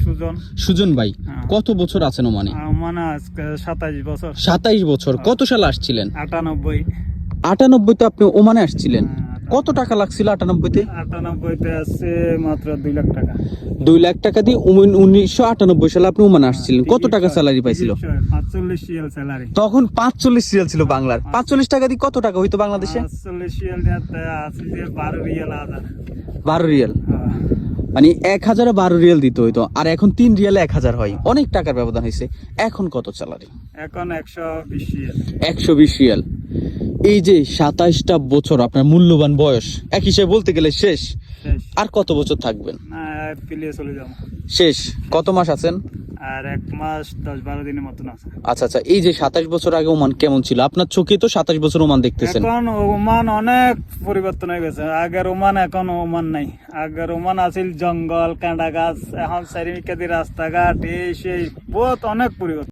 সুজন। সুজন ভাই, হ্যাঁ। কত বছর আছেন ওমানে? মানে আজকে 27 বছর। 27 বছর। কত সালে আসছিলেন? 98। 98 তে আপনি ওমানে আসছিলেন। হ্যাঁ, কত টাকা লাগছিল 98 তে? 98 আছে মাত্র 2 লাখ টাকা। 2 লাখ টাকা দিয়ে 1998 সালে আপনি ওমানে আসছিলেন। কত টাকা স্যালারি পাইছিল? 45 রিয়াল স্যালারি। তখন 45 রিয়াল ছিল বাংলার। 45 টাকা দিয়ে কত টাকা হইতো বাংলাদেশে? 45 রিয়াল দিয়ে আছে যে 12 রিয়াল আদা। 12 রিয়াল, মানে 1000-এ 12 রিয়াল দিতে হইতো। আর এখন 3 রিয়ালে 1000 হয়। অনেক টাকার ব্যবধান হয়েছে। এখন কত স্যালারি? এখন 120 রিয়াল। 120 রিয়াল। এই যে 27টা বছর আপনার মূল্যবান বয়স, এক হিসেবে বলতে গেলে শেষ। শেষ। আর কত বছর থাকবেন? পিলিয়ে চলে যাবো। শেষ। কত মাস আছেন? আর 1 মাস 10-12 দিনের মতন আছে। আচ্ছা আচ্ছা, এই যে 27 বছর আগে ওমান কেমন ছিল? আপনার চোখে তো 27 বছর ওমান দেখতেছেন। এখন ওমান অনেক পরিবর্তন হয়ে গেছে। আগের ওমান এখন ওমান নাই। আগের ওমান আছিল জঙ্গল, কাঁটা গাছ, এখন চারিদিকে রাস্তাঘাট, এই সেই বহুত অনেক পরিবর্তন।